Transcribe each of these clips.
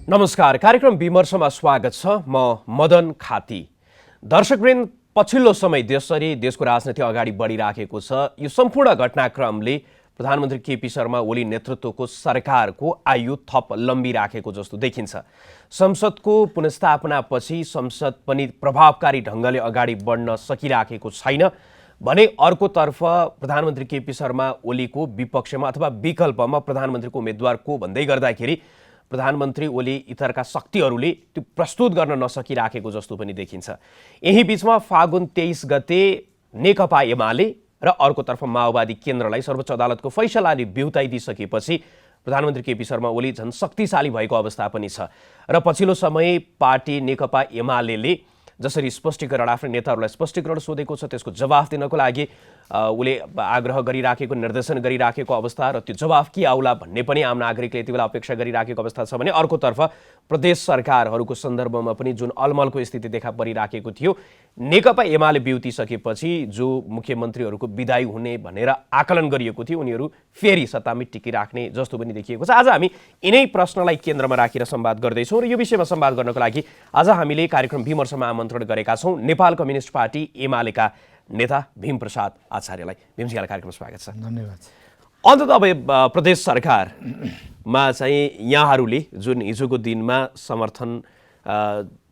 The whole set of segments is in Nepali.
नमस्कार, कार्यक्रम विमर्शमा स्वागत छ। म मदन खाती। दर्शकवृन्द, पछिल्लो समय देशभरि देशको राजनीति अगाडि बढिराखेको छ। यो सम्पूर्ण घटनाक्रमले प्रधानमन्त्री केपी शर्मा ओली नेतृत्वको सरकारको आयु थप लम्बिराखेको जस्तो देखिन्छ। संसदको पुनर्स्थापनापछि संसद पनि प्रभावकारी ढङ्गले अगाडि बढ्न सकिराखेको छैन भने अर्कोतर्फ प्रधानमन्त्री केपी शर्मा ओलीको विपक्षमा अथवा विकल्पमा प्रधानमन्त्रीको उम्मेद्वार को भन्दै गर्दाखेरि प्रधानमन्त्री ओली इतरका शक्तिहरूले त्यो प्रस्तुत गर्न नसकिराखेको जस्तो पनि देखिन्छ। यही बीचमा फागुन 23 गते नेकपा एमाले र अर्कोतर्फ माओवादी केन्द्रलाई सर्वोच्च अदालतको फैसलाले बिउताइदिइसकेपछि प्रधानमन्त्री केपी शर्मा ओली झन् शक्तिशाली भएको अवस्था पनि छ र पछिल्लो समय पार्टी नेकपा एमाले जसरी स्पष्टीकरण आफ्नै नेताहरूलाई स्पष्टीकरण सोधेको छ त्यसको जवाफ दिनको लागि उसले आग्रह गरिराखेको निर्देशन गरिराखेको अवस्था र त्यो जवाफ के आउला भन्ने पनि आम नागरिकले यति बेला अपेक्षा गरिराखेको अवस्था छ भने अर्कोतर्फ प्रदेश सरकारहरूको सन्दर्भमा पनि जुन अलमलको स्थिति देखा परिराखेको थियो, नेकपा एमाले बिउतिसकेपछि जो मुख्यमन्त्रीहरूको विदाई हुने भनेर आकलन गरिएको थियो उनीहरू फेरि सत्तामै टिकिराख्ने जस्तो पनि देखिएको छ। आज हामी यिनै प्रश्नलाई केन्द्रमा राखेर संवाद गर्दैछौँ र यो विषयमा संवाद गर्नको लागि आज हामीले कार्यक्रम विमर्शमा आमन्त्रण गरेका छौँ नेपाल कम्युनिस्ट पार्टी एमालेका नेता भीम प्रसाद आचार्यलाई। भीमजीलाई कार्यक्रममा स्वागत छ। धन्यवाद। अन्त अब प्रदेश सरकारमा चाहिँ यहाँहरूले जुन हिजोको दिनमा समर्थन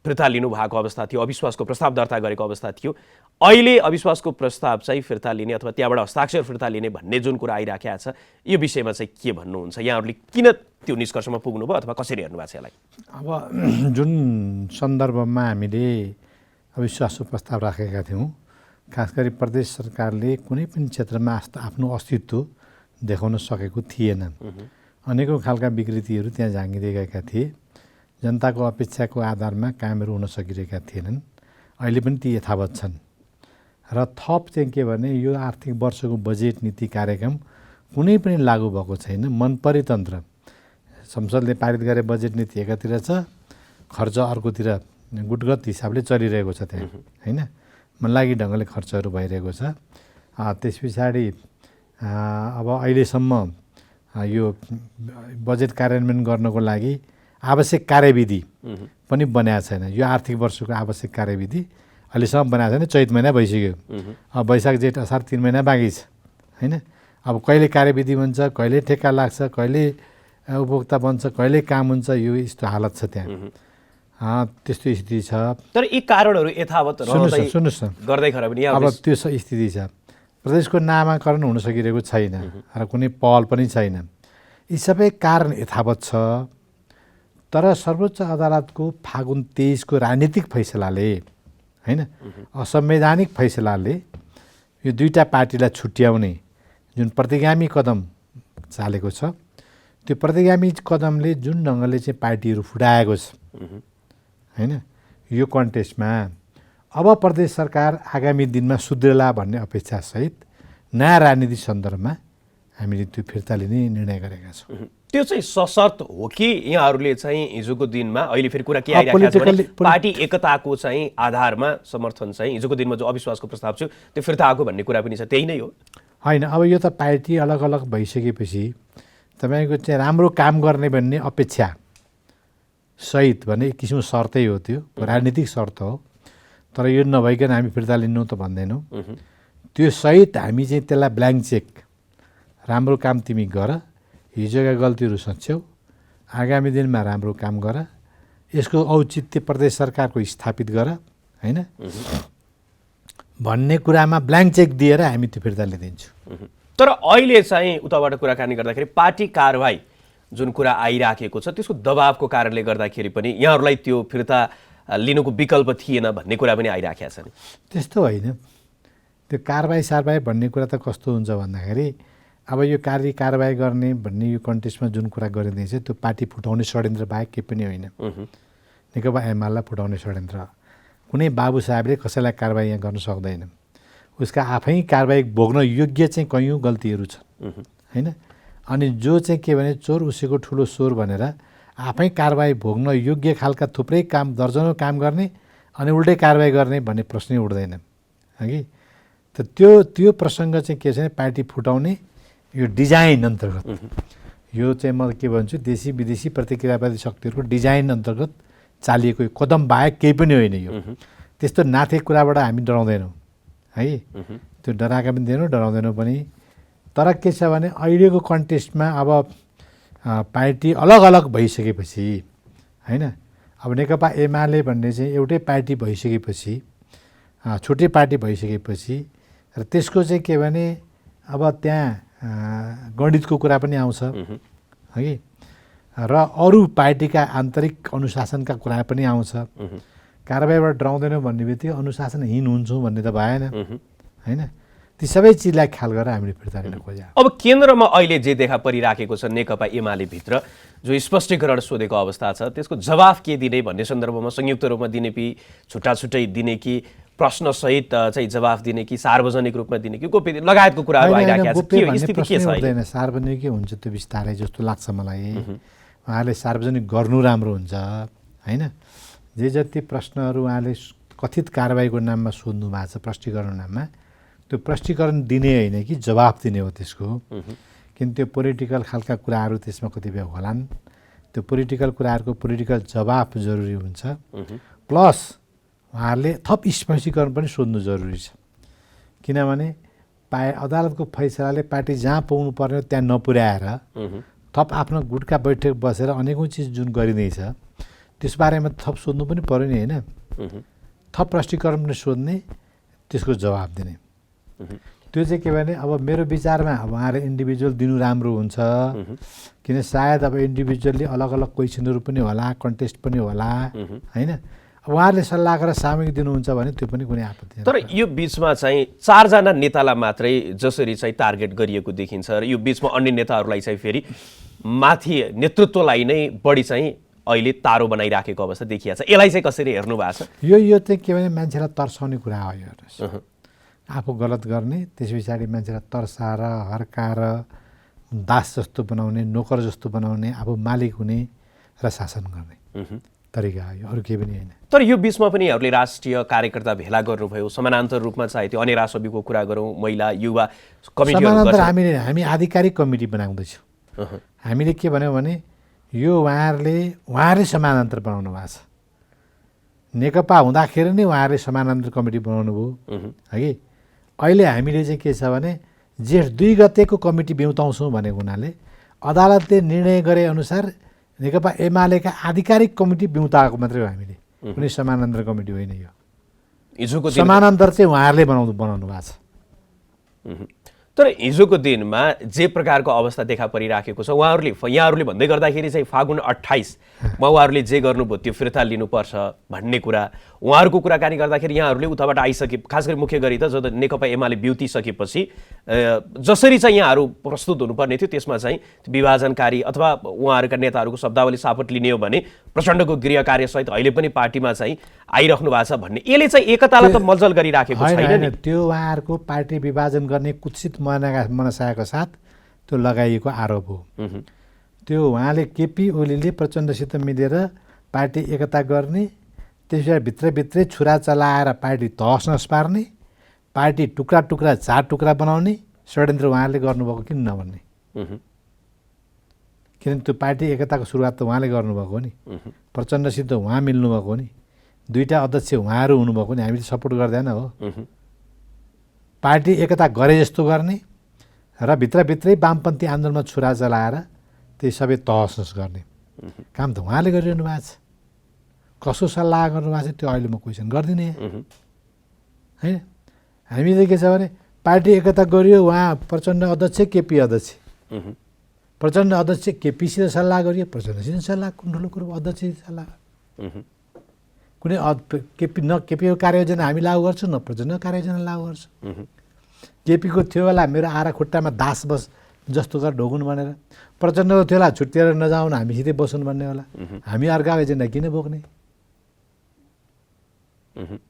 फिर्ता लिनुभएको अवस्था थियो, अविश्वासको प्रस्ताव दर्ता गरेको अवस्था थियो, अहिले अविश्वासको प्रस्ताव चाहिँ फिर्ता लिने अथवा त्यहाँबाट हस्ताक्षर फिर्ता लिने भन्ने जुन कुरा आइराखेको छ यो विषयमा चाहिँ के भन्नुहुन्छ? यहाँहरूले किन त्यो निष्कर्षमा पुग्नुभयो अथवा कसरी हेर्नु भएको छ यसलाई? अब जुन सन्दर्भमा हामीले अविश्वासको प्रस्ताव राखेका थियौँ, खास गरी प्रदेश सरकारले कुनै पनि क्षेत्रमा आफ्नो अस्तित्व देखाउन सकेको थिएन। अनेकौँ खालका विकृतिहरू त्यहाँ झाँगिरहेका थिए। जनताको अपेक्षाको आधारमा कामहरू हुन सकिरहेका थिएनन्। अहिले पनि ती यथावत छन् र थप चाहिँ के भने यो आर्थिक वर्षको बजेट नीति कार्यक्रम कुनै पनि लागू भएको छैन। मनपरी तन्त्र संसदले पारित गरे बजेट नीति एकातिर छ, खर्च अर्कोतिर गुटगत हिसाबले चलिरहेको छ त्यहाँ, होइन? मनलागी ढङ्गले खर्चहरू भइरहेको छ। त्यस पछाडि अब अहिलेसम्म यो बजेट कार्यान्वयन गर्नको लागि आवश्यक कार्यविधि पनि बनाएको छैन। यो आर्थिक वर्षको आवश्यक कार्यविधि अहिलेसम्म बनाएको छैन। चैत महिना भइसक्यो, अब वैशाख जेठ असार 3 महिना बाँकी छ, होइन? अब कहिले कार्यविधि बन्छ, कहिले ठेक्का लाग्छ, कहिले उपभोक्ता बन्छ, कहिले काम हुन्छ, यो यस्तो हालत छ त्यहाँ। त्यस्तो स्थिति छ। तर यी कारणहरू यथावत सुन्नुहोस् न, गर्दै खरा पनि अब त्यो स्थिति छ। प्रदेशको नामाकरण हुन सकिरहेको छैन र कुनै पहल पनि छैन। यी सबै कारण यथावत छ। तर सर्वोच्च अदालतको फागुन 23 को राजनीतिक फैसलाले, होइन, असंवैधानिक फैसलाले यो दुईटा पार्टीलाई छुट्याउने जुन प्रतिगामी कदम चालेको छ, त्यो प्रतिगामी कदमले जुन ढङ्गले चाहिँ पार्टीहरू फुटाएको छ, होइन, यो कन्टेस्टमा अब प्रदेश सरकार आगामी दिनमा सुध्रेला भन्ने अपेक्षासहित नयाँ राजनीतिक सन्दर्भमा हामीले त्यो फिर्ता लिने निर्णय गरेका छौँ। त्यो चाहिँ सशर्त हो कि यहाँहरूले चाहिँ हिजोको दिनमा अहिले फेरि कुरा के आइरहेको छ भने पार्टी एकताको चाहिँ आधारमा समर्थन चाहिँ हिजोको दिनमा जो अविश्वासको प्रस्ताव छ त्यो फिर्ता आएको भन्ने कुरा पनि छ, त्यही नै हो? होइन, अब यो त पार्टी अलग अलग भइसकेपछि तपाईँको चाहिँ राम्रो काम गर्ने भन्ने अपेक्षा सहित भने एक किसिमको शर्तै हो, त्यो राजनीतिक शर्त हो। तर यो नभइकन हामी फिर्ता लिनु त भन्दैनौँ। त्यो सहित हामी चाहिँ त्यसलाई ब्ल्याङ्क चेक, राम्रो काम तिमी गर, हिजोका गल्तीहरू सच्याउ, आगामी दिनमा राम्रो काम गर, यसको औचित्य प्रदेश सरकारको स्थापित गर, होइन, भन्ने कुरामा ब्ल्याङ्क चेक दिएर हामी त्यो फिर्ता लिइदिन्छौँ। तर अहिले चाहिँ उताबाट कुराकानी गर्दाखेरि पार्टी कारवाही जुन कुरा आइराखेको छ त्यसको दबावको कारणले गर्दाखेरि पनि यहाँहरूलाई त्यो फिर्ता लिनुको विकल्प थिएन भन्ने कुरा पनि आइराखेको छ नि? त्यस्तो होइन। त्यो कारवाही भन्ने कुरा त कस्तो हुन्छ भन्दाखेरि अब यो कारवाही गर्ने भन्ने यो कन्टेस्टमा जुन कुरा गरिँदैछ त्यो पार्टी फुटाउने षड्यन्त्र बाहेक केही पनि होइन। नेकपा एमालेलाई फुटाउने षड्यन्त्र। कुनै बाबु साहेबले कसैलाई कारवाही यहाँ गर्न सक्दैन। उसका आफै कारवाही भोग्न योग्य चाहिँ कैयौँ गल्तीहरू छन्, होइन? अनि जो चाहिँ के भने चोर उसैको ठुलो स्वर भनेर आफै कारवाही भोग्न योग्य खालका थुप्रै काम, दर्जनौँ काम गर्ने अनि उल्टै कारवाही गर्ने भन्ने प्रश्नै उठ्दैन, हगि? त त्यो प्रसङ्ग चाहिँ के छ भने पार्टी फुटाउने यो डिजाइन अन्तर्गत यो चाहिँ म के भन्छु देशी विदेशी प्रतिक्रियावादी शक्तिहरूको डिजाइन अन्तर्गत चालिएको कदम बाहेक केही पनि होइन यो। त्यस्तो नाथेको कुराबाट हामी डराउँदैनौँ है, त्यो डराएका पनि दिएनौँ डराउँदैनौँ पनि। तर के छ भने अहिलेको कन्टेस्टमा अब पार्टी अलग अलग भइसकेपछि होइन, अब नेकपा एमाले भन्ने चाहिँ एउटै पार्टी भइसकेपछि, छुट्टै पार्टी भइसकेपछि र त्यसको चाहिँ के भने अब त्यहाँ गणितको कुरा पनि आउँछ है, र अरू पार्टीका आन्तरिक अनुशासनका कुरा पनि आउँछ। कारबाहीबाट डराउँदैनौँ भन्ने बित्तिकै अनुशासनहीन हुन्छौँ भन्ने त भएन होइन। ती सबै चिजलाई ख्याल गरेर हामीले फिर्ता लिन खोज्यौँ। अब केन्द्रमा अहिले जे देखा परिराखेको छ नेकपा एमाले भित्र जो स्पष्टीकरण सोधेको अवस्था छ त्यसको जवाफ के दिने भन्ने सन्दर्भमा संयुक्त रूपमा दिने कि छुट्टा छुट्टै दिने कि प्रश्नसहित चाहिँ जवाफ दिने कि सार्वजनिक रूपमा दिने कि गोप्य लगायतको कुराहरू आइराखेको छ, के स्थिति के छ अहिले? सार्वजनिकै हुन्छ त्यो बिस्तारै जस्तो लाग्छ मलाई। उहाँले सार्वजनिक गर्नु राम्रो हुन्छ होइन। जे जति प्रश्नहरू उहाँले कथित कारबाहीको नाममा सोध्नु भएको छ प्रष्टीकरण नाममा, त्यो प्रष्टीकरण दिने होइन कि जवाफ दिने हो त्यसको। किन त्यो पोलिटिकल खालका कुराहरू त्यसमा कतिपय होलान्, त्यो पोलिटिकल कुराहरूको पोलिटिकल जवाफ जरुरी हुन्छ। प्लस उहाँहरूले थप स्पष्टीकरण पनि सोध्नु जरुरी छ, किनभने अदालतको फैसलाले पार्टी जहाँ पुग्नु पर्ने त्यहाँ नपुर्याएर थप आफ्नो गुटका बैठक बसेर अनेकौँ चिज जुन गरिँदैछ त्यस बारेमा थप सोध्नु पनि पऱ्यो नि होइन। थप प्रष्टीकरण पनि सोध्ने, त्यसको जवाब दिने। त्यो चाहिँ के भने अब मेरो विचारमा अब उहाँले इन्डिभिजुअल दिनु राम्रो हुन्छ, किन सायद अब इन्डिभिजुअल्ली अलग अलग क्वेसनहरू पनि होला, कन्टेस्ट पनि होला होइन। अब उहाँहरूले सल्लाह गरेर सामूहिक दिनुहुन्छ भने त्यो पनि कुनै आपत्ति छैन। तर यो बिचमा चाहिँ 4 जना नेतालाई मात्रै जसरी चाहिँ टार्गेट गरिएको देखिन्छ र यो बिचमा अन्य नेताहरूलाई चाहिँ फेरि माथि नेतृत्वलाई नै बढी चाहिँ अहिले तारो बनाइराखेको अवस्था देखिएको छ। यसलाई चाहिँ कसरी हेर्नु भएको छ? यो चाहिँ के भने मान्छेलाई तर्साउने कुरा हो यो। आफू गलत गर्ने, त्यस पछाडि मान्छेलाई तर्साएर हर्काएर दास जस्तो बनाउने, नोकर जस्तो बनाउने, आफू मालिक हुने र शासन गर्ने तरिका हो, अरू केही पनि होइन। तर यो बिचमा पनि यहाँहरूले राष्ट्रिय कार्यकर्ता भेला गर्नुभयो, समानान्तर रूपमा चाहे त्यो अन्य राजसभ्यको कुरा गरौँ, महिला युवा कमिटीहरू समानान्तर हामी आधिकारिक कमिटी बनाउँदैछौँ। हामीले के भन्यौँ भने यो उहाँहरूले समानान्तर बनाउनु भएको छ। नेकपा हुँदाखेरि नै उहाँहरूले समानान्तर कमिटी बनाउनु भयो है कि। अहिले हामीले चाहिँ के छ भने जेठ 2 गतेको कमिटी ब्युताउँछौँ भनेको हुनाले अदालतले निर्णय गरे अनुसार नेकपा एमालेका आधिकारिक कमिटी ब्युताएको मात्रै हो हामीले, कुनै समानान्तर कमिटी होइन यो। हिजोको समानान्तर चाहिँ उहाँहरूले बनाउनु भएको छ। तर हिजोको दिनमा जे प्रकारको अवस्था देखा परिराखेको छ यहाँहरूले भन्दै गर्दाखेरि चाहिँ फागुन 28मा उहाँहरूले जे गर्नुभयो त्यो फिर्ता लिनुपर्छ भन्ने कुरा उहाँहरूको कुराकानी गर्दाखेरि यहाँहरूले उताबाट आइसके, खास गरी मुख्य गरी त जब नेकपा एमाले ब्युतिसकेपछि जसरी चाहिँ यहाँहरू प्रस्तुत हुनुपर्ने थियो त्यसमा चाहिँ विभाजनकारी अथवा उहाँहरूका नेताहरूको शब्दावली सापट लिने हो भने प्रचण्डको गृह कार्यसहित अहिले पनि पार्टीमा चाहिँ आइराख्नु भएको छ भन्ने, यसले चाहिँ एकतालाई त मज्जल गरिराखेको छैन नि। त्यो उहाँहरूको पार्टी विभाजन गर्ने कुत्सित मनसायको साथ त्यो लगाइएको आरोप हो। त्यो उहाँले केपी ओलीले प्रचण्डसित मिलेर पार्टी एकता गर्ने, त्यसबाट भित्रभित्रै छुरा चलाएर पार्टी तहस नहस पार्ने, पार्टी टुक्रा टुक्रा 4 टुक्रा बनाउने षड्यन्त्र उहाँले गर्नुभएको किन नभन्ने? किनभने त्यो पार्टी एकताको सुरुवात त उहाँले गर्नुभएको हो नि, प्रचण्डसित उहाँ मिल्नुभएको हो नि, 2टा अध्यक्ष उहाँहरू हुनुभएको नि, हामीले सपोर्ट गर्दैन हो। पार्टी एकता गरे जस्तो गर्ने र भित्रभित्रै वामपन्थी आन्दोलनमा छुरा चलाएर त्यही सबै तहस गर्ने काम त उहाँले गरिरहनु भएको छ। कसो सल्लाह गर्नुभएको छ त्यो अहिले म क्वेसन गर्दिनँ होइन। हामी चाहिँ के छ भने पार्टी एकता गरियो, उहाँ प्रचण्ड अध्यक्ष केपी अध्यक्ष, प्रचण्ड अध्यक्ष केपीसित सल्लाह गरियो, प्रचण्डसित सल्लाह, कुन ठुलो कुरो अध्यक्षसित सल्लाह, कुनै केपीको कार्ययोजना हामी लागू गर्छौँ न प्रचण्ड कार्ययोजना लागू गर्छौँ। केपीको थियो होला मेरो आरा खुट्टामा दास बस जस्तो गरेर ढोकुन् भनेर, प्रचण्डको थियो होला छुट्टिएर नजाउन हामीसितै बसुन् भन्ने होला। हामी अर्काको एजेन्डा किन बोक्ने?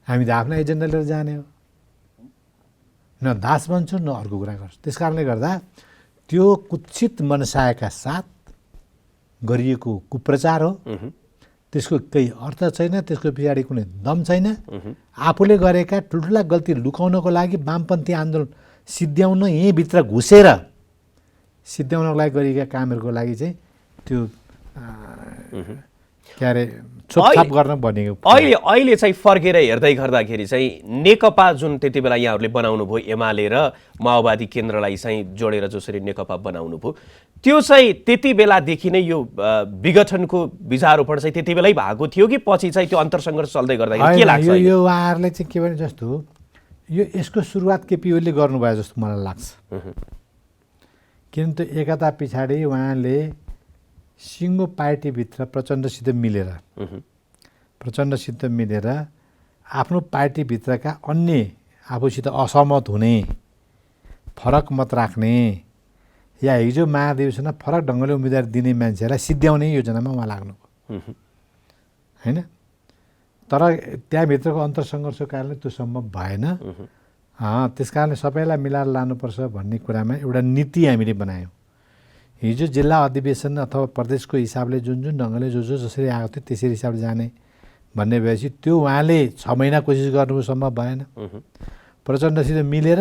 हामी त आफ्नो एजेन्डा लिएर जाने हो, न दास बन्छौँ न अर्को कुरा गर्छौँ। त्यस कारणले गर्दा त्यो कुत्सित मनसायका साथ गरिएको कुप्रचार हो, त्यसको केही अर्थ छैन, त्यसको पछाडि कुनै दम छैन। आफूले गरेका ठुल्ठुला गल्ती लुकाउनको लागि वामपन्थी आन्दोलन सिद्ध्याउन यहीँभित्र घुसेर सिद्ध्याउनको लागि गरिएका कामहरूको लागि चाहिँ त्यो के अरे छोपछाप गर्न भनेको अहिले चाहिँ फर्केर हेर्दै गर्दाखेरि चाहिँ नेकपा जुन त्यति बेला यहाँहरूले बनाउनु भयो एमाले र माओवादी केन्द्रलाई चाहिँ जोडेर जसरी नेकपा बनाउनु भयो त्यो चाहिँ त्यति बेलादेखि नै यो विघटनको बीजारोपण चाहिँ त्यति बेलै भएको थियो कि पछि चाहिँ त्यो अन्तरसङ्घर्ष चल्दै गर्दाखेरि के लाग्छ यो उहाँहरूले चाहिँ के भने जस्तो यो यसको सुरुवात केपी ओलीले गर्नुभयो जस्तो मलाई लाग्छ किनभने त्यो एकता पछाडि उहाँले सिङ्गो पार्टीभित्र प्रचण्डसित मिलेर आफ्नो पार्टीभित्रका अन्य आफूसित असहमत हुने फरक मत राख्ने या हिजो महाधिवेशनमा फरक ढङ्गले उम्मेदवार दिने मान्छेलाई सिद्ध्याउने योजनामा उहाँ लाग्नुभयो होइन तर त्यहाँभित्रको अन्तरसङ्घर्षको कारणले त्यो सम्भव भएन त्यस कारणले सबैलाई मिलाएर लानुपर्छ भन्ने कुरामा एउटा नीति हामीले बनायौँ हिजो जिल्ला अधिवेशन अथवा प्रदेशको हिसाबले जुन ढङ्गले जसरी आएको थियो त्यसरी हिसाबले जाने भन्ने भएपछि त्यो उहाँले 6 महिना कोसिस गर्नु सम्भव भएन प्रचण्डसित मिलेर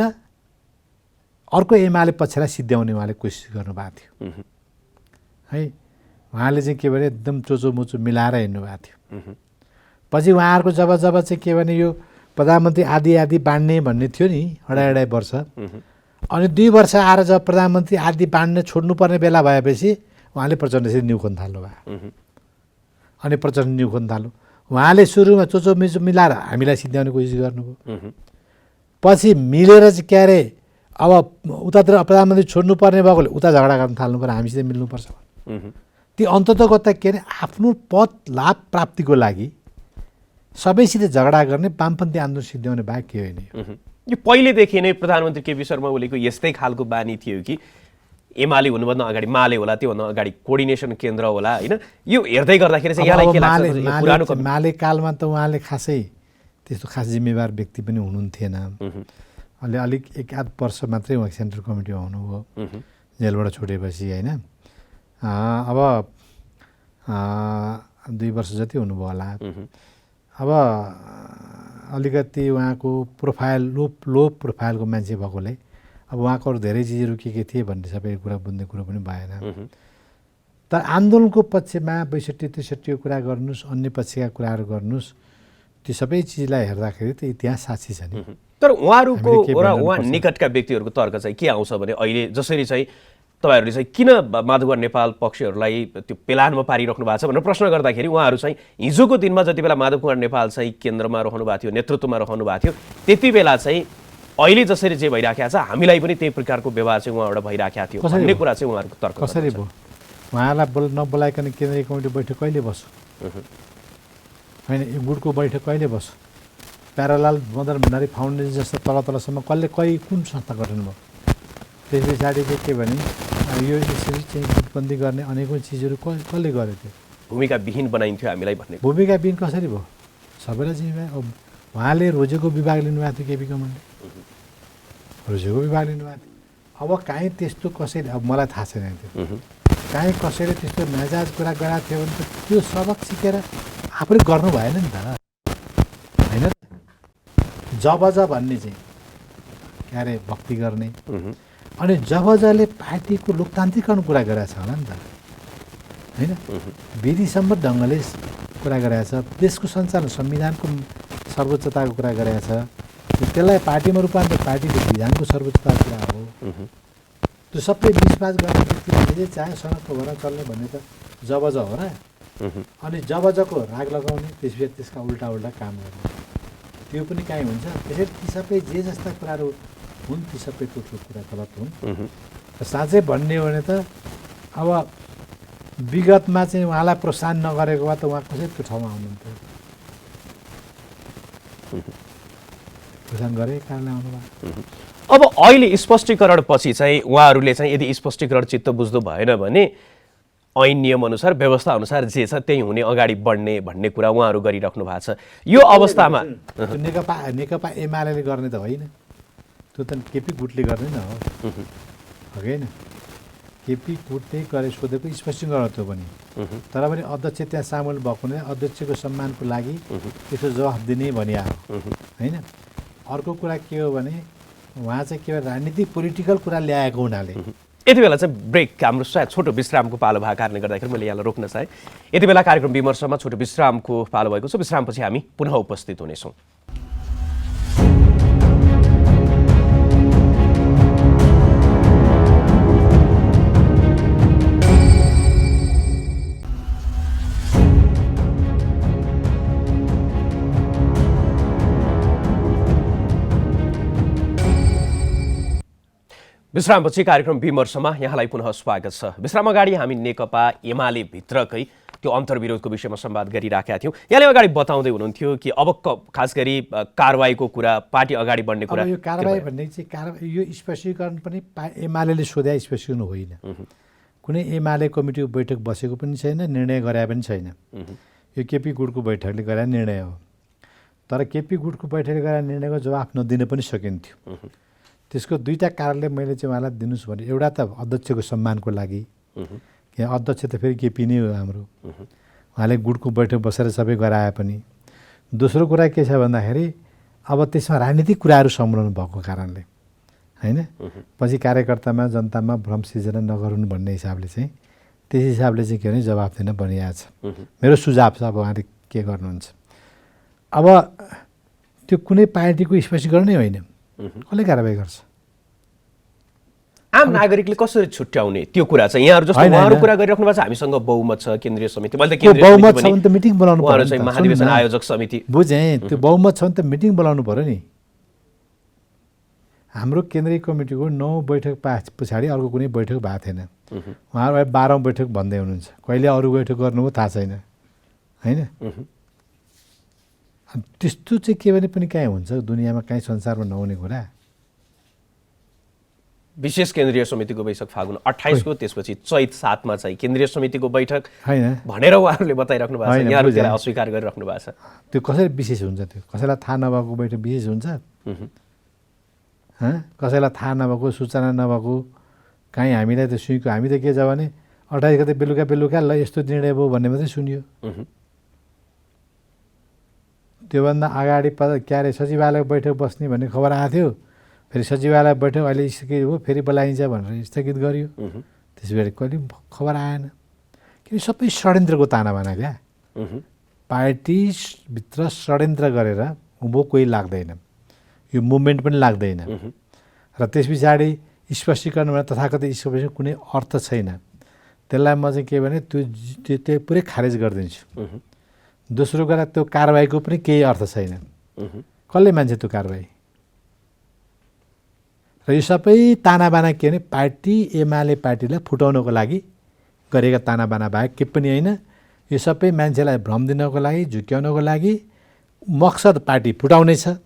अर्को एमाले पक्षलाई सिद्ध्याउने उहाँले कोसिस गर्नुभएको थियो है उहाँले चाहिँ के भने एकदम चोचोमुचो मिलाएर हिँड्नुभएको थियो पछि उहाँहरूको जब चाहिँ के भने यो प्रधानमन्त्री आदि बाँड्ने भन्ने थियो नि अढाई वर्ष अनि 2 वर्ष आएर जब प्रधानमन्त्री आदि बाँड्न छोड्नुपर्ने बेला भएपछि उहाँले प्रचण्डसित न्यु खोज्न थाल्नुभयो अनि प्रचण्ड न्यु खोज्न थाल्नु उहाँले सुरुमा चोचोमिचो मिलाएर हामीलाई सिद्ध्याउने कोसिस गर्नुभयो पछि मिलेर चाहिँ के अरे अब उतातिर प्रधानमन्त्री छोड्नुपर्ने भएकोले उता झगडा गर्न थाल्नु पर्यो हामीसित मिल्नुपर्छ त्यो अन्ततगत के अरे आफ्नो पद लाभ प्राप्तिको लागि सबैसित झगडा गर्ने वामपन्थी आन्दोलन सिद्ध्याउने बाहेक के होइन यो पहिलेदेखि नै प्रधानमन्त्री केपी शर्मा ओलीको यस्तै खालको बानी थियो कि एमाले हुनुभन्दा अगाडि माले होला त्योभन्दा अगाडि कोअर्डिनेसन केन्द्र होला होइन यो हेर्दै गर्दाखेरि चाहिँ यहाँलाई के लाग्छ माले कालमा त उहाँले खासै त्यस्तो खास जिम्मेवार व्यक्ति पनि हुनुहुन्थेन अहिले अलिक 1-8 वर्ष मात्रै उहाँ सेन्ट्रल कमिटीमा हुनुभयो जेलबाट छुटेपछि होइन अब 2 वर्ष जति हुनुभयो होला अब अलिकति उहाँको प्रोफाइल लो प्रोफाइलको मान्छे भएकोले अब उहाँको अरू धेरै चिजहरू के थिए भन्ने सबै कुरा बुझ्ने कुरो पनि भएन तर आन्दोलनको पक्षमा 62-63 कुरा गर्नुहोस् अन्य पक्षका कुराहरू गर्नुहोस् त्यो सबै चिजलाई हेर्दाखेरि त इतिहास साक्षी छ नि तर उहाँहरूको र उहाँ निकटका व्यक्तिहरूको तर्क चाहिँ के आउँछ भने अहिले जसरी चाहिँ तपाईँहरूले चाहिँ किन माधवकुमार नेपाल पक्षहरूलाई त्यो पेलानमा पारिराख्नु भएको छ भनेर प्रश्न गर्दाखेरि उहाँहरू चाहिँ हिजोको दिनमा जति बेला माधवकुमार नेपाल चाहिँ केन्द्रमा रहनु भएको थियो नेतृत्वमा रहनु भएको थियो त्यति बेला चाहिँ अहिले जसरी जे भइराखेको छ हामीलाई पनि त्यही प्रकारको व्यवहार चाहिँ उहाँबाट भइराखेको थियो भन्ने कुरा चाहिँ उहाँहरूको तर्क कसरी भयो उहाँलाई नबोलाइकन केन्द्रीय कमिटी बैठक कहिले बस्यो होइन यो गुटको बैठक कहिले बस्यो प्यारालाल मदन भण्डारी फाउन्डेसन जस्तो तलसम्म कहिले कुन संस्था गठन भयो त्यस पछाडि चाहिँ के भने यो यसरी चाहिँ गुटबन्दी गर्ने अनेकौँ चिजहरू कसले गरेको थियो भूमिकाविहीन बनाइन्थ्यो हामीलाई भन्ने भूमिकाविहीन कसरी भयो सबैलाई जिम्मेवार उहाँले रोजेको विभाग लिनुभएको थियो केपी कमलले रोजेको विभाग लिनुभएको थियो अब काहीँ त्यस्तो कसैले अब मलाई थाहा छैन त्यो काहीँ कसैले त्यस्तो नाजाज कुरा गराएको थियो भने त त्यो सबक सिकेर आफूले गर्नु भएन नि त होइन जबज भन्ने चाहिँ के अरे भक्ति गर्ने अनि जबजले पार्टीको लोकतान्त्रिकरण कुरा गरेको छ होला नि त होइन विधिसम्म ढङ्गले कुरा गरेको छ देशको सञ्चालन संविधानको सर्वोच्चताको कुरा गरेको छ त्यसलाई पार्टीमा रूपान्तरण पार्टीको विधानको सर्वोच्चताको कुरा हो त्यो सबै विश्वास गर्ने व्यक्तिले चाहे सनकको भएर चल्ने भन्ने त जबज हो र अनि जबजको राग लगाउने त्यसपछि त्यसका उल्टा काम गर्ने त्यो पनि काहीँ हुन्छ त्यसरी ती सबै जे जस्ता कुराहरू हुन् ती सबै टोटल कुरा गलत हुन् साँच्चै भन्ने हो भने त अब विगतमा चाहिँ उहाँलाई प्रोत्साहन नगरेको भए त उहाँ कसरी त्यो ठाउँमा आउनुहुन्थ्यो प्रोत्साहन गरेको कारणले आउनुभयो अब अहिले स्पष्टीकरण पछि चाहिँ उहाँहरूले चाहिँ यदि स्पष्टीकरण चित्त बुझ्नु भएन भने ऐन नियम अनुसार व्यवस्था अनुसार जे छ त्यही हुने अगाडि बढ्ने भन्ने कुरा उहाँहरू गरिराख्नु भएको छ यो अवस्थामा नेकपा एमाले गर्ने त होइन त्यो त केपी गुटले गर्ने न हो होइन केपी गुटले गरे सोधेको स्पष्टीकरण त्यो पनि तर पनि अध्यक्ष त्यहाँ सामेल भएको हुनाले अध्यक्षको सम्मानको लागि त्यसको जवाफ दिने भनिआयो होइन अर्को कुरा के हो भने उहाँ चाहिँ के राजनीतिक पोलिटिकल कुरा ल्याएको हुनाले यति बेला चाहिँ ब्रेक हाम्रो सायद छोटो विश्रामको पालो भएको कारणले गर्दाखेरि मैले यहाँलाई रोक्न चाहेँ। यति बेला कार्यक्रम विमर्शमा छोटो विश्रामको पालो भएको छ। विश्रामपछि हामी पुनः उपस्थित हुनेछौँ। विश्रामपछि कार्यक्रम विमर्शमा यहाँलाई पुनः स्वागत छ। विश्राम अगाडि हामी नेकपा एमाले भित्रकै त्यो अन्तर्विरोधको विषयमा संवाद गरिराखेका थियौँ। यहाँले अगाडि बताउँदै हुनुहुन्थ्यो कि अब खास गरी कारबाहीको कुरा, पार्टी अगाडि बढ्ने कुरा। यो कारबाही भन्ने चाहिँ यो स्पष्टीकरण पनि एमाले सोधे स्पष्टीकरण होइन। कुनै एमाले कमिटीको बैठक बसेको पनि छैन, निर्णय गराए पनि छैन। यो केपी गुटको बैठकले गराए निर्णय हो। तर केपी गुटको बैठकले गराए निर्णयको जवाफ नदिन पनि सकिन्थ्यो। त्यसको दुईवटा कारणले मैले चाहिँ उहाँलाई दिनुहोस् भने, एउटा त अध्यक्षको सम्मानको लागि, किन अध्यक्ष त फेरि केपी नै हो हाम्रो, उहाँले गुटको बैठक बसेर सबै गराए पनि। दोस्रो कुरा के छ भन्दाखेरि अब त्यसमा राजनीतिक कुराहरू सम्मिलन भएको कारणले होइन, पछि कार्यकर्तामा जनतामा भ्रम सिर्जना नगरून् भन्ने हिसाबले चाहिँ त्यस हिसाबले चाहिँ के भने जवाफ दिन भनिएको छ। मेरो सुझाव छ, अब उहाँले के गर्नुहुन्छ। अब त्यो कुनै पार्टीको स्पष्टीकरण नै होइन, कसले कारबाही गर्छ? आम नागरिकले कसरी छुट्याउने त्यो कुरा चाहिँ यहाँहरू जस्तो उहाँहरू कुरा गरिराख्नु भएको छ। हामीसँग बहुमत छ, केन्द्रीय समिति, मैले त केन्द्रीय बहुमत छ भने त मिटिङ बोलाउनु पर्यो, चाहिँ महाधिवेशन आयोजक समिति। बुझेँ, त्यो बहुमत छ भने त मिटिङ बोलाउनु पर्यो नि। हाम्रो केन्द्रीय कमिटीको 9 बैठक पछाडि अर्को कुनै बैठक भएको थिएन। उहाँहरू 12औं बैठक भन्दै हुनुहुन्छ। कहिले अरू बैठक गर्नुभयो थाहा छैन होइन। त्यस्तो चाहिँ के भने पनि कहीँ हुन्छ दुनियाँमा, कहीँ संसारमा नहुने कुरा। विशेष केन्द्रीय समितिको बैठक फागुन 28 को, त्यसपछि चैत 7 मा चाहिँ केन्द्रीय समितिको बैठक होइन भनेर उहाँहरूले बताइराख्नु भएको छ। यहाँहरू त्यसलाई अस्वीकार गरिराख्नु भएको छ। त्यो कसरी विशेष हुन्छ? त्यो कसैलाई थाहा नभएको बैठक विशेष हुन्छ? कसैलाई थाहा नभएको, सूचना नभएको, काहीँ हामीलाई त सुइको, हामी त के छ भने 28 गते बेलुका ल यस्तो निर्णय भयो भन्ने मात्रै सुनियो। त्योभन्दा अगाडि के अरे सचिवालय बैठक बस्ने भन्ने खबर आएको थियो, फेरि सचिवालय बैठक अहिले स्थगित हो, फेरि बोलाइन्छ भनेर स्थगित गरियो। त्यसपछि कहिले खबर आएन, किन सबै षड्यन्त्रको तानाबाना क्या। पार्टीभित्र षड्यन्त्र गरेर उँभो कोही लाग्दैन, यो मुभमेन्ट पनि लाग्दैन। र त्यस पछाडि स्पष्टीकरण भने तथाकथित स्पष्टीकरण कुनै अर्थ छैन। त्यसलाई म चाहिँ के भने त्यो पुरै खारेज गरिदिन्छु। दोस्रो कुरा, त्यो कारबाहीको पनि केही अर्थ छैन। कसले मान्छ त्यो कारबाही? र यो सबै तानाबाना के भने पार्टी एमाले पार्टीलाई फुटाउनको लागि गरेका तानाबाना बाहेक के पनि होइन। यो सबै मान्छेलाई भ्रम दिनको लागि, झुक्याउनको लागि, मकसद पार्टी फुटाउने छ।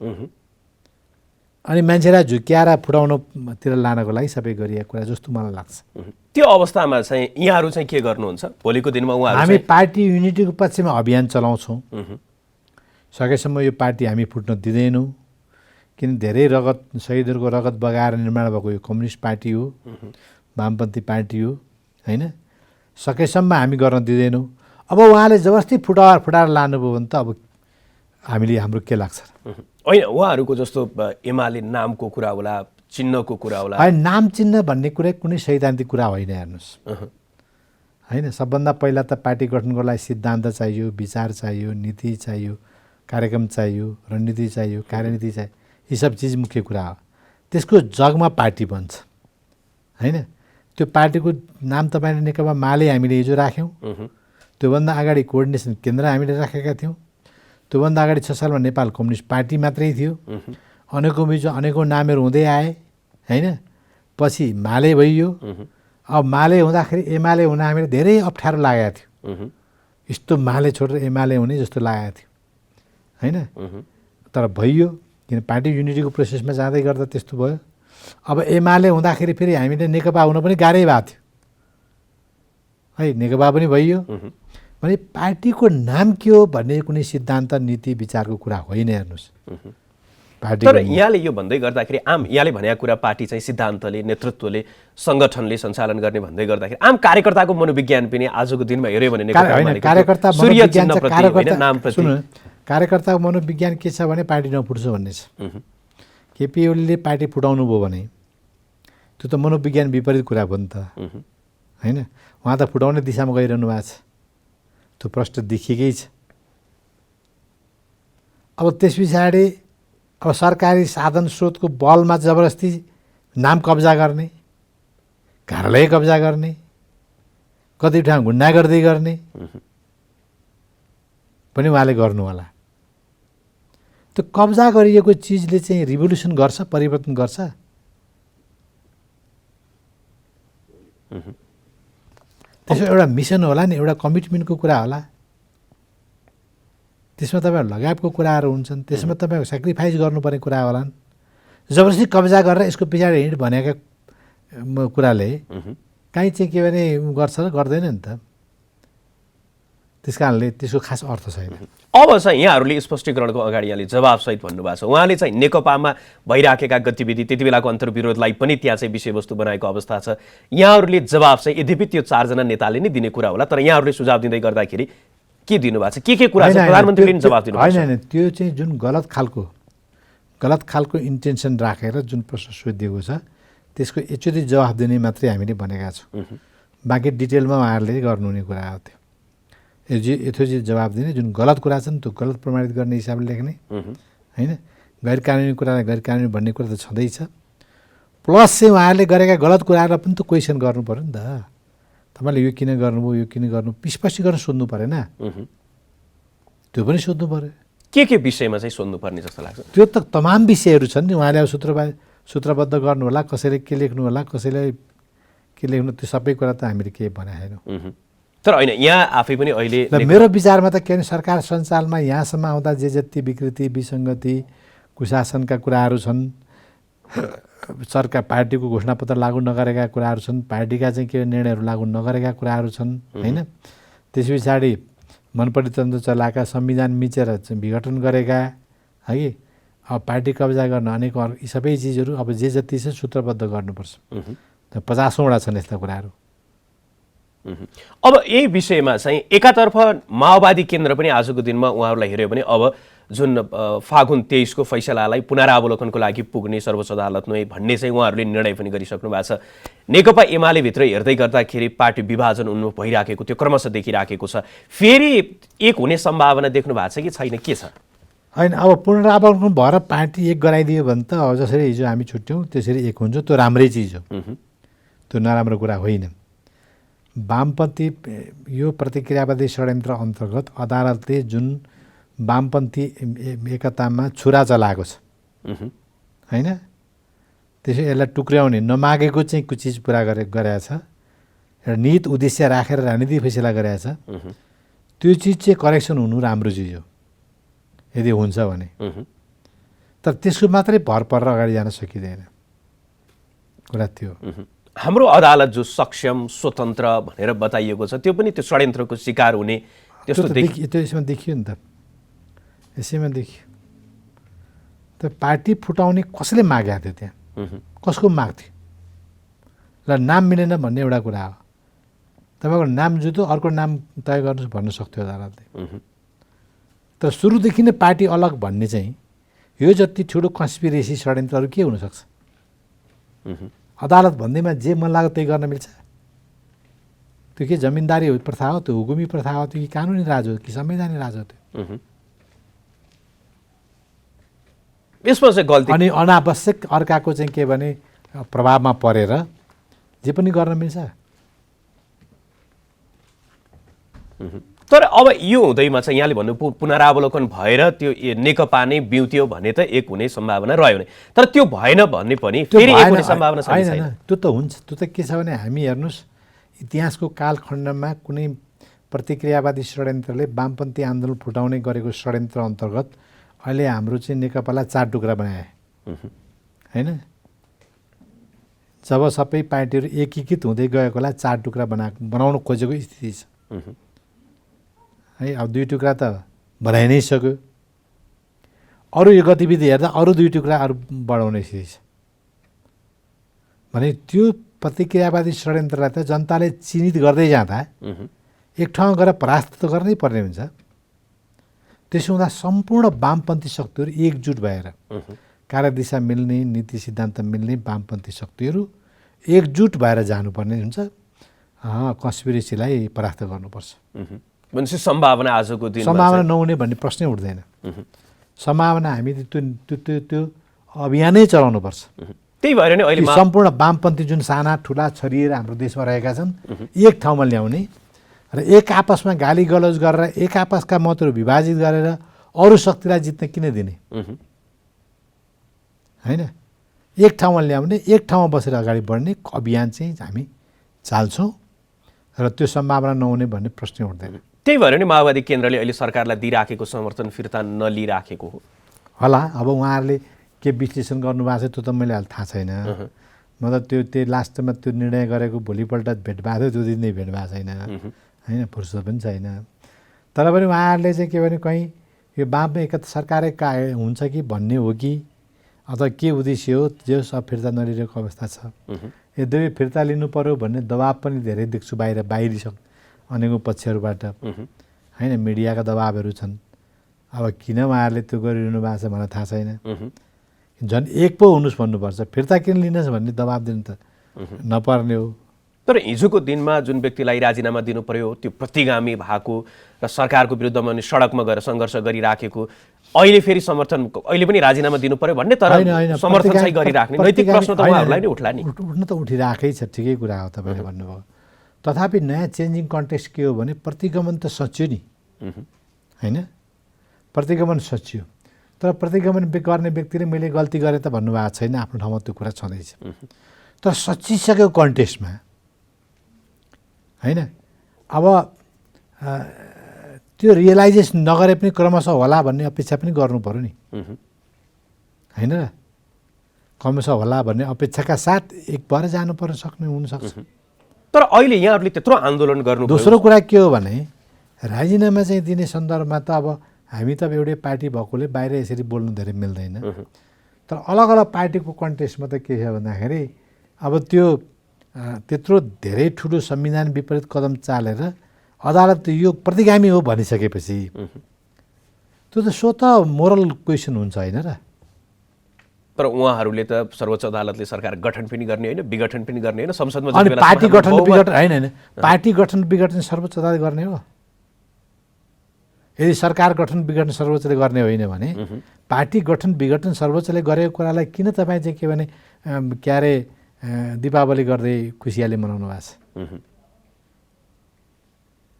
अनि मान्छेलाई झुक्याएर फुटाउनतिर लानको लागि सबै गरिएको कुरा जस्तो मलाई लाग्छ। त्यो अवस्थामा चाहिँ यहाँहरू चाहिँ के गर्नुहुन्छ? भोलिको दिनमा उहाँहरू हामी पार्टी युनिटीको पक्षमा अभियान चलाउँछौँ। सकेसम्म यो पार्टी हामी फुट्न दिँदैनौँ, किन धेरै रगत, शहीदहरूको रगत बगाएर निर्माण भएको यो कम्युनिस्ट पार्टी हो, वामपन्थी पार्टी हो होइन। सकेसम्म हामी गर्न दिँदैनौँ। अब उहाँले जबरजस्ती फुटाएर लानुभयो भने त अब हामीले हाम्रो के लाग्छ? होइन, उहाँहरूको जस्तो एमाले नामको कुरा होला, चिन्हको कुरा होला। होइन, नाम चिन्ह भन्ने कुरा कुनै सैद्धान्तिक कुरा होइन। हेर्नुहोस् होइन, सबभन्दा पहिला त पार्टी गठनको लागि सिद्धान्त चाहियो, विचार चाहियो, नीति चाहियो, कार्यक्रम चाहियो, रणनीति चाहियो, कार्यनीति चाहियो। यी सब चिज मुख्य कुरा हो। त्यसको जगमा पार्टी बन्छ होइन। त्यो पार्टीको नाम तपाईँले नेकपा माले हामीले हिजो राख्यौँ। त्योभन्दा अगाडि कोअर्डिनेसन केन्द्र हामीले राखेका थियौँ। त्योभन्दा अगाडि 6 सालमा नेपाल कम्युनिस्ट पार्टी मात्रै थियो। अनेकौँ बिच अनेकौँ नामहरू हुँदै आए होइन। पछि माले भइयो। अब माले हुँदाखेरि एमाले हुन हामीलाई धेरै अप्ठ्यारो लागेको थियो। यस्तो माले छोडेर एमाले हुने जस्तो लागेको थियो होइन। तर भइयो, किन पार्टी युनिटीको प्रोसेसमा जाँदै गर्दा त्यस्तो भयो। अब एमाले हुँदाखेरि फेरि हामीले नेकपा हुन पनि गाह्रै भएको थियो है। नेकपा पनि भइयो भने पार्टीको नाम के हो भन्ने कुनै सिद्धान्त, नीति, विचारको कुरा होइन। हेर्नुहोस् पार्टी, तर यहाँले यो भन्दै गर्दाखेरि यहाँले भनेको कुरा पार्टी चाहिँ सिद्धान्तले, नेतृत्वले, सङ्गठनले सञ्चालन गर्ने भन्दै गर्दाखेरि आम कार्यकर्ताको मनोविज्ञान पनि आजको दिनमा हेऱ्यो भने कार्यकर्ताको मनोविज्ञान के छ भने पार्टी नफुट्छ भन्ने छ। केपी ओलीले पार्टी फुटाउनु भयो भने त्यो त मनोविज्ञान विपरीत कुरा भयो नि त होइन। उहाँ त फुटाउने दिशामा गइरहनु भएको छ, त्यो प्रश्न देखिएकै छ। अब त्यस पछाडि अब सरकारी साधन स्रोतको बलमा जबरजस्ती नाम कब्जा गर्ने, कार्यालय कब्जा गर्ने, कति ठाउँ गुन्डा गर्दै गर्ने पनि उहाँले गर्नु होला। त्यो कब्जा गरिएको चिजले चाहिँ रिभोल्युसन गर्छ, परिवर्तन गर्छ? त्यसो एउटा मिसन होला नि, एउटा कमिटमेन्टको कुरा होला। त्यसमा तपाईँहरू लगायतको कुराहरू हुन्छन्, त्यसमा तपाईँहरू सेक्रिफाइस गर्नुपर्ने कुरा होलान्। जबरजस्ती कब्जा गरेर यसको पछाडि हिँड भनेका कुराले काहीँ चाहिँ के भने गर्छ र गर्दैन नि त। त्यस कारणले त्यसको खास अर्थ छैन। अब चाहिँ यहाँहरूले स्पष्टीकरणको अगाडि यहाँले जवाबसहित भन्नुभएको छ। उहाँले चाहिँ नेकपामा भइराखेका गतिविधि त्यति बेलाको अन्तर्विरोधलाई पनि त्यहाँ चाहिँ विषयवस्तु बनाएको अवस्था छ। यहाँहरूले जवाब चाहिँ यद्यपि त्यो 4 जना नेताले नै दिने कुरा होला, तर यहाँहरूले सुझाव दिँदै गर्दाखेरि के दिनुभएको छ, के कुरा छ प्रधानमन्त्रीले नि जवाब दिनु? होइन, त्यो चाहिँ जुन गलत खालको इन्टेन्सन राखेर जुन प्रश्न सोधिएको छ त्यसको एकचोटि जवाफ दिने मात्रै हामीले भनेका छौँ। बाँकी डिटेलमा उहाँहरूले गर्नुहुने कुरा हो। त्यो यथोचित जवाब दिने, जुन गलत कुरा छ नि त्यो गलत प्रमाणित गर्ने हिसाबले लेख्ने होइन। गैर कानुनी कुरालाई गैर कानुनी भन्ने कुरा त छँदैछ। प्लस चाहिँ उहाँहरूले गरेका गलत कुराहरूलाई पनि त क्वेसन गर्नु पऱ्यो नि त। तपाईँले यो किन गर्नुभयो, यो किन गर्नु, स्पष्टीकरण सोध्नु परेन? त्यो पनि सोध्नु पऱ्यो। के विषयमा चाहिँ सोध्नुपर्ने जस्तो लाग्छ? त्यो त तमाम विषयहरू छन् नि। उहाँले अब सूत्रबद्ध गर्नु होला, कसैले के लेख्नु होला, कसैलाई के लेख्नु, त्यो सबै कुरा त हामीले केही भनेको छैनौँ। तर होइन, यहाँ आफै पनि अहिले मेरो विचारमा त के भने सरकार सञ्चालनमा यहाँसम्म आउँदा जे जति विकृति, विसङ्गति, कुशासनका कुराहरू छन्, सरकार पार्टीको घोषणापत्र लागू नगरेका कुराहरू छन्, पार्टीका चाहिँ के निर्णयहरू लागू नगरेका कुराहरू छन् होइन। त्यस पछाडि मनपट्टि तन्त्र चलाएका, संविधान मिचेर विघटन गरेका है कि अब पार्टी कब्जा गर्न अनेक यी सबै चिजहरू अब जे जति छ सूत्रबद्ध गर्नुपर्छ। 50औँवटा छन् यस्ता कुराहरू। अब यही विषयमा चाहिँ एकातर्फ माओवादी केन्द्र पनि आजको दिनमा उहाँहरूलाई हेऱ्यो भने अब जुन फागुन 23 को फैसलालाई पुनरावलोकनको लागि पुग्ने सर्वोच्च अदालतमै भन्ने चाहिँ उहाँहरूले निर्णय पनि गरिसक्नु भएको छ। नेकपा एमाले भित्र हेर्दै गर्दाखेरि पार्टी विभाजन उन्मुख भइराखेको त्यो क्रमशः देखिराखेको छ। फेरि एक हुने सम्भावना देख्नु भएको छ कि छैन, के छ? होइन, अब पुनरावलोकन भएर पार्टी एक गराइदियो भने त अब जसरी हिजो हामी छुट्यौँ त्यसरी एक हुन्छ, त्यो राम्रै चिज हो, त्यो नराम्रो कुरा होइन। वामपन्थी यो प्रतिक्रियावादी षड्यन्त्र अन्तर्गत अदालतले जुन वामपन्थी एकतामा छुरा चलाएको छ होइन, त्यसो यसलाई टुक्र्याउने नमागेको चाहिँ कुछ चिज पुरा गरेको छ, एउटा निहित उद्देश्य राखेर राजनीतिक फैसला गरेको छ। त्यो चिज चाहिँ करेक्सन हुनु राम्रो चिज हो यदि हुन्छ भने। तर त्यसको मात्रै भर परेर अगाडि जान सकिँदैन, कुरा त्यो। हाम्रो अदालत जो सक्षम स्वतन्त्र भनेर बताइएको छ त्यो पनि त्यो षड्यन्त्रको शिकार हुने त्यस्तो त्यो यसमा देखियो नि त। यसैमा देखियो त पार्टी फुटाउने कसले मागेको थियो, त्यहाँ कसको माग थियो? ल नाम मिलेन भन्ने एउटा कुरा हो। तपाईँको नाम जुत्यो अर्को नाम तय गर्नु भन्न सक्थ्यो अदालतले। तर सुरुदेखि नै पार्टी अलग भन्ने चाहिँ यो जति ठुलो कन्स्पिरेसी षड्यन्त्रहरू के हुनसक्छ? अदालत भन्दैमा जे मन लाग्यो त्यही गर्न मिल्छ? त्यो के जमिनदारी प्रथा हो, त्यो हुकुमी प्रथा हो, त्यो कि कानुनी राज हो कि संवैधानिक राज हो? त्यो यसमा चाहिँ गल्ती। अनि अनावश्यक अर्काको चाहिँ के भने प्रभावमा परेर जे पनि गर्न मिल्छ। तर अब यो हुँदैमा चाहिँ यहाँले भन्नु पुनरावलोकन भएर त्यो नेकपा नै बिउत्यो भने त एक हुने सम्भावना रह्यो भने, तर त्यो भएन भन्ने पनि फेरि एक हुने सम्भावना छ। होइन, त्यो त हुन्छ। त्यो त के छ भने हामी हेर्नुहोस् इतिहासको कालखण्डमा कुनै प्रतिक्रियावादी षड्यन्त्रले वामपन्थी आन्दोलन फुटाउने गरेको षड्यन्त्र अन्तर्गत अहिले हाम्रो चाहिँ नेकपालाई 4 टुक्रा बनाए होइन। जब सबै पार्टीहरू एकीकृत हुँदै गएकोलाई 4 टुक्रा बनाउन खोजेको स्थिति छ है। अब 2 टुक्रा त बनाइ नै सक्यो। अरू यो गतिविधि हेर्दा अरू 2 टुक्रा अरू बढाउने स्थिति छ भने त्यो प्रतिक्रियावादी षड्यन्त्रलाई त जनताले चिन्हित गर्दै जाँदा एक ठाउँ गएर परास्त त गर्नै पर्ने हुन्छ। त्यसो हुँदा सम्पूर्ण वामपन्थी शक्तिहरू एकजुट भएर कार्यदिशा मिल्ने, नीति सिद्धान्त मिल्ने वामपन्थी शक्तिहरू एकजुट भएर जानुपर्ने हुन्छ, कन्स्पिरेसीलाई परास्त गर्नुपर्छ। भनेपछि सम्भावना आजको दिनमा सम्भावना नहुने भन्ने प्रश्नै उठ्दैन। सम्भावना हामीले त्यो अभियानै चलाउनुपर्छ। त्यही भएर नै अहिले सम्पूर्ण वामपन्थी जुन साना ठुला छरिएर हाम्रो देशमा रहेका छन् एक ठाउँमा ल्याउने र एक आपसमा गाली गलौज गरेर एक आपसका मतहरू विभाजित गरेर अरू शक्तिलाई जित्न किन दिने होइन। एक ठाउँमा ल्याउने, एक ठाउँमा बसेर अगाडि बढ्ने अभियान चाहिँ हामी चाल्छौँ र त्यो सम्भावना नहुने भन्ने प्रश्न उठ्दैन। त्यही भएर नै माओवादी केन्द्रले अहिले सरकारलाई दिइराखेको समर्थन फिर्ता नलिइराखेको हो होला। अब उहाँहरूले के विश्लेषण गर्नुभएको छ त्यो त मैले अहिले थाहा छैन। मतलब त्यो लास्टमा त्यो निर्णय गरेको भोलिपल्ट भेट भएको थियो, त्यो दिन नै भेट भएको छैन होइन, फुर्सद पनि छैन। तर पनि उहाँहरूले चाहिँ के भने कहीँ यो बाममा एक सरकारै हुन्छ कि भन्ने हो कि अथवा के उद्देश्य हो, जो सब फिर्ता नलिरहेको अवस्था छ। यद्यपि फिर्ता लिनु पर्यो भन्ने दबाब पनि धेरै देख्छु बाहिरी अनेकौँ पक्षहरूबाट होइन, मिडियाका दबाबहरू छन्। अब किन उहाँहरूले त्यो गरिरहनु भएको छ मलाई थाहा छैन। झन् एक पो हुनुहोस् भन्नुपर्छ, फिर्ता किन लिनुहोस् भन्ने दबाब दिनु त नपर्ने हो। तर हिजोको दिनमा जुन व्यक्तिलाई राजीनामा दिनु पर्यो त्यो प्रतिगामी भएको र सरकारको विरुद्धमा नि सडकमा गएर सङ्घर्ष गरिराखेको, अहिले फेरि समर्थन अहिले पनि राजीनामा दिनु पर्यो भन्ने, तर समर्थन चाहिँ गरिराख्ने नैतिक प्रश्न त उहाँहरूलाई नै उठ्ला नि। उठ्न त उठिराखेकै छ, ठिकै कुरा हो तपाईँले भन्नुभयो। तथापि नयाँ चेन्जिङ कन्टेक्स्ट के हो भने प्रतिगमन त सचियो नि होइन, प्रतिगमन सचियो। तर प्रतिगमन गर्ने व्यक्तिले मैले गल्ती गरेँ त भन्नुभएको छैन, आफ्नो ठाउँमा त्यो कुरा छँदैछ। तर सचिसकेको कन्टेक्स्टमा होइन, अब त्यो रियलाइजेसन नगरे पनि क्रमशः होला भन्ने अपेक्षा पनि गर्नु पऱ्यो नि होइन र। क्रमशः होला भन्ने अपेक्षाका साथ एक भएर जानु पर्यो, सक्ने हुनसक्छ। तर अहिले यहाँहरूले त्यत्रो आन्दोलन गर्नु। दोस्रो कुरा के हो भने राजीनामा चाहिँ दिने सन्दर्भमा त अब हामी त एउटै पार्टी भएकोले बाहिर यसरी बोल्नु धेरै मिल्दैन। तर अलग अलग पार्टीको कन्टेक्स्टमा त के छ भन्दाखेरि अब त्यो त्यत्रो धेरै ठुलो संविधान विपरीत कदम चालेर अदालत यो प्रतिगामी हो भनिसकेपछि त्यो त स्वतः मोरल क्वेसन हुन्छ होइन र। तर उहाँहरूले त सर्वोच्च अदालतले सरकार गठन पनि गर्ने होइन, विघटन पनि गर्ने होइन, संसदमा अनि पार्टी गठन विघटन होइन, पार्टी गठन विघटन सर्वोच्च अदालत गर्ने हो। यदि सरकार गठन विघटन सर्वोच्चले गर्ने होइन भने पार्टी गठन विघटन सर्वोच्चले गरेको कुरालाई किन तपाईँ चाहिँ के भने के अरे दीपावली गर्दै खुसियाली मनाउनु भएको छ।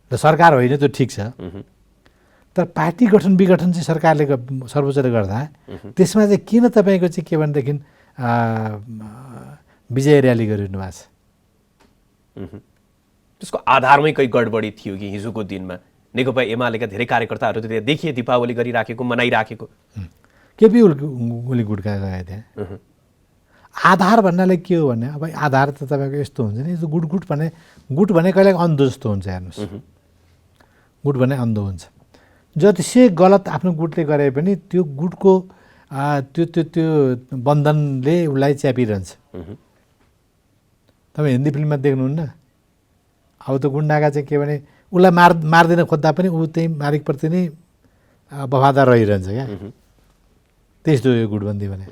र सरकार होइन त्यो ठिक छ, तर पार्टी गठन विघटन चाहिँ सरकारले सर्वोच्चले गर्दा त्यसमा चाहिँ किन तपाईँको चाहिँ के भनेदेखि विजय र्याली गरिरहनु भएको छ। त्यसको आधारमै केही गडबडी थियो कि हिजोको दिनमा नेकपा एमालेका धेरै कार्यकर्ताहरू त्यहाँ देखिए दीपावली गरिराखेको, मनाइराखेको। केपी ओली गुटका गए त्यहाँ। आधार भन्नाले के हो भने अब आधार त तपाईँको यस्तो हुन्छ नि, गुट भने कहिले अन्धो जस्तो हुन्छ। हेर्नुहोस्, गुट भने अन्धो हुन्छ। जतिसै गलत आफ्नो गुटले गरे पनि त्यो गुटको त्यो बन्धनले उसलाई च्यापिरहन्छ। तपाईँ हिन्दी फिल्ममा देख्नुहुन्न, अब त्यो गुन्डाका चाहिँ के भने उसलाई मार्दिन खोज्दा पनि ऊ त्यही मालिकप्रति नै वफादार रहिरहन्छ क्या। त्यस्तो यो गुटबन्दी भने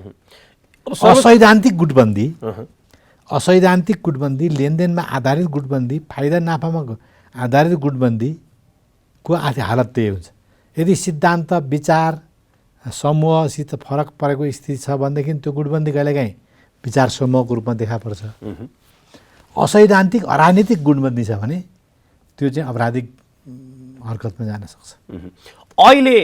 असैद्धान्तिक गुटबन्दी, असैद्धान्तिक गुटबन्दी, लेनदेनमा आधारित गुटबन्दी, फाइदा नाफामा आधारित गुटबन्दीको हालत त्यही हुन्छ। यदि सिद्धान्त विचार समूहसित फरक परेको स्थिति छ भनेदेखि त्यो गुटबन्दी कहिलेकाहीँ विचार समूहको रूपमा देखा पर्छ। असैद्धान्तिक अराजनीतिक गुटबन्दी छ भने त्यो चाहिँ आपराधिक हरकतमा जान सक्छ। अहिले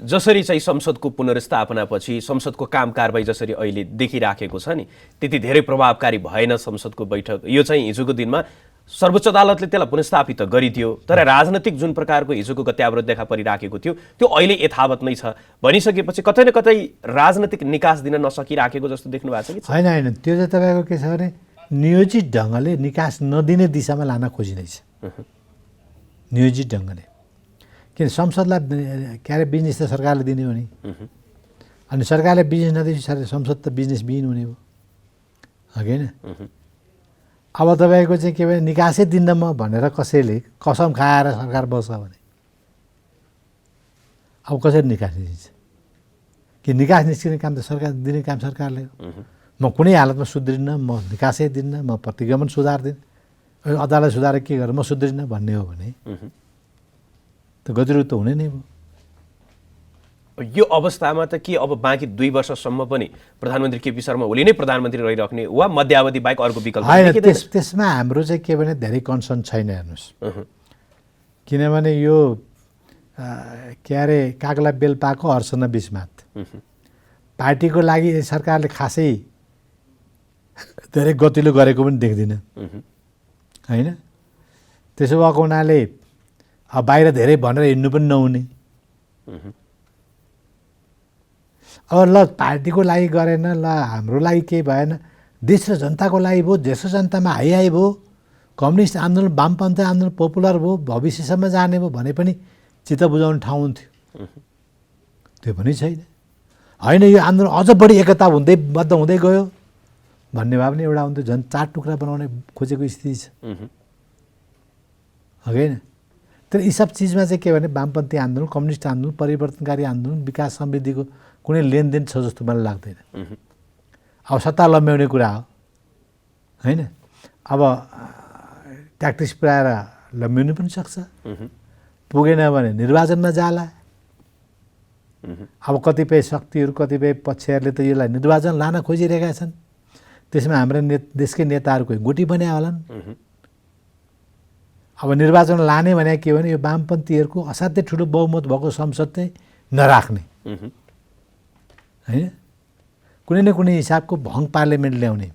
जसरी चाहिँ संसदको पुनर्स्थापनापछि संसदको काम कारबाही जसरी अहिले देखिराखेको छ नि, त्यति धेरै प्रभावकारी भएन संसदको बैठक। यो चाहिँ हिजोको दिनमा सर्वोच्च अदालतले त्यसलाई पुनर्स्थापित त गरिदियो, तर राजनैतिक जुन प्रकारको हिजोको गत्यावरोध देखा परिराखेको थियो त्यो अहिले यथावत नै छ भनिसकेपछि कतै न कतै राजनैतिक निकास दिन नसकिराखेको जस्तो देख्नु भएको छ कि? होइन होइन, त्यो चाहिँ तपाईँको के छ भने नियोजित ढङ्गले निकास नदिने दिशामा लान खोजिँदैछ। नियोजित ढङ्गले किन संसदलाई के अरे बिजनेस त सरकारले दिने हो नि, अनि सरकारले बिजनेस नदिएपछि संसद त बिजनेसविहीन हुने हो होइन। अब तपाईँको चाहिँ के भने निकासै दिन्न म भनेर कसैले कसम खाएर सरकार बस्छ भने अब कसरी निकास दिन्छ कि? निकास निस्किने काम त सरकार दिने काम सरकारले हो। म कुनै हालतमा सुध्रिन्न, म निकासै दिन्न, म प्रतिगमन सुधार्दिनँ, अदालत सुधारेर के गरेर म सुध्रिन्न भन्ने हो भने त गतिरोध त हुने नै भयो। यो अवस्थामा त के अब बाँकी 2 वर्षसम्म पनि प्रधानमन्त्री केपी शर्मा ओली नै प्रधानमन्त्री रहिराख्ने वा मध्यावधि बाहेक अर्को विकल्प होइन? त्यसमा हाम्रो चाहिँ के भने धेरै कन्सर्न छैन। हेर्नुहोस्, किनभने यो के अरे कागला बेलपाको हर्सना बिस्मात पार्टीको लागि सरकारले खासै धेरै गतिलो गरेको पनि देख्दिनँ, होइन? त्यसो भएको हुनाले अब बाहिर धेरै भनेर हिँड्नु पनि नहुने। अब ल पार्टीको लागि गरेन, ल हाम्रो लागि केही भएन, देश र जनताको लागि भयो, देश र जनतामा हाई भयो, कम्युनिस्ट आन्दोलन, वामपन्थी आन्दोलन पपुलर भयो, भविष्यसम्म जाने भयो भने पनि चित्त बुझाउने ठाउँ हुन्थ्यो। त्यो पनि छैन। होइन, यो आन्दोलन अझ बढी एकता हुँदै बद्ध हुँदै गयो भन्ने भए पनि एउटा हुन्थ्यो। झन् 4 टुक्रा बनाउने खोजेको स्थिति छ, होइन? तर यी सब चिजमा चाहिँ के भने वामपन्थी आन्दोलन, कम्युनिस्ट आन्दोलन, परिवर्तनकारी आन्दोलन, विकास समृद्धिको कुनै लेनदेन छ जस्तो मलाई लाग्दैन। अब सत्ता लम्ब्याउने कुरा हो, होइन? अब ट्याक्टिक्स पुऱ्याएर लम्ब्याउनु पनि सक्छ, पुगेन भने निर्वाचनमा जाला। अब कतिपय शक्तिहरू, कतिपय पक्षहरूले त यसलाई निर्वाचन लान खोजिरहेका छन्। त्यसमा हाम्रा देशकै नेताहरू कोही गुटी बन्या होलान्। अब निर्वाचन लाने भने के भने यो वामपन्थीहरूको असाध्यै ठुलो बहुमत भएको संसद चाहिँ नराख्ने, होइन? कुनै न कुनै हिसाबको भङ पार्लियामेन्ट ल्याउने।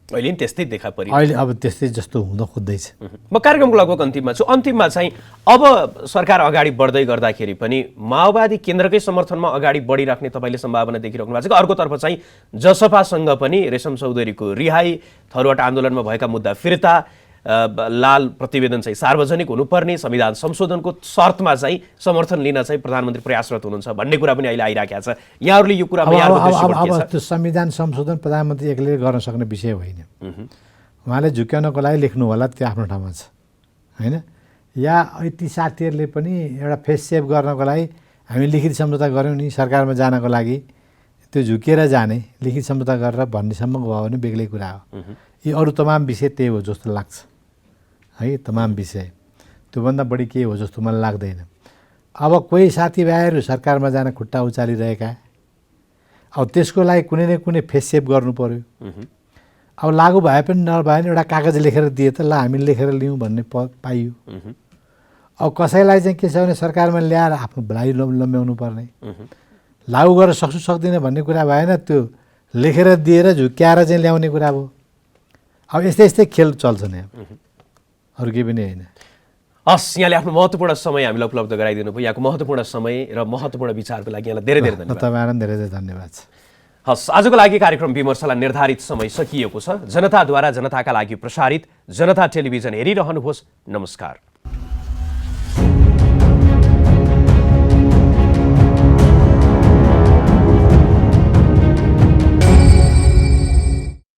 अहिले नि त्यस्तै देखा पऱ्यो। अहिले अब त्यस्तै जस्तो हुन खोज्दैछ। म कार्यक्रमको लगभग अन्तिममा छु। अन्तिममा चाहिँ अब सरकार अगाडि बढ्दै गर्दाखेरि पनि माओवादी केन्द्रकै समर्थनमा अगाडि बढिराख्ने तपाईँले सम्भावना देखिराख्नु भएको छ। अर्कोतर्फ चाहिँ जसपासँग पनि रेशम चौधरीको रिहाई, थरुवाट आन्दोलनमा भएका मुद्दा फिर्ता, लाल प्रतिवेदन चाहिँ सार्वजनिक हुनुपर्ने, संविधान संशोधनको शर्तमा चाहिँ समर्थन लिन चाहिँ प्रधानमन्त्री प्रयासरत हुनुहुन्छ भन्ने कुरा पनि अहिले आइराखेको छ। यहाँहरूले यो कुरामा अब त्यो संविधान संशोधन प्रधानमन्त्री एक्लै गर्न सक्ने विषय होइन। उहाँले झुक्याउनको लागि लेख्नु होला, त्यो आफ्नो ठाउँमा छ, होइन? या ती साथीहरूले पनि एउटा फेस सेभ गर्नको लागि हामी लिखित सम्झौता गऱ्यौँ नि सरकारमा जानको लागि, त्यो झुकेर जाने, लिखित सम्झौता गरेर भन्नेसम्म भयो भने बेग्लै कुरा हो। यी अरू तमाम विषय त्यही हो जस्तो लाग्छ, है? तमाम विषय त्योभन्दा बढी के हो जस्तो मलाई लाग्दैन। अब कोही साथीभाइहरू सरकारमा जान खुट्टा उचालिरहेका, अब त्यसको लागि कुनै न कुनै फेस सेभ गर्नु पर्यो। अब लागु भए पनि नभए पनि एउटा कागज लेखेर दिए त ल हामी लेखेर लियौँ भन्ने पाइयो। अब कसैलाई चाहिँ के छ भने सरकारमा ल्याएर आफ्नो भलाइ लम्ब्याउनु पर्ने, लागु गरेर सक्छु सक्दिनँ भन्ने कुरा भएन, त्यो लेखेर दिएर झुक्क्याएर चाहिँ ल्याउने कुरा भयो। अब यस्तै यस्तै खेल चल्छ नि, अरू केही पनि होइन। हस्, यहाँले आफ्नो महत्त्वपूर्ण समय हामीलाई उपलब्ध गराइदिनु भयो। यहाँको महत्त्वपूर्ण समय र महत्त्वपूर्ण विचारको लागि यहाँलाई धेरै धेरै धन्यवाद। तपाईँलाई धेरै धेरै धन्यवाद छ। हस्, आजको लागि कार्यक्रम विमर्शलाई निर्धारित समय सकिएको छ। जनताद्वारा जनताका लागि प्रसारित जनता टेलिभिजन हेरिरहनुहोस्। नमस्कार।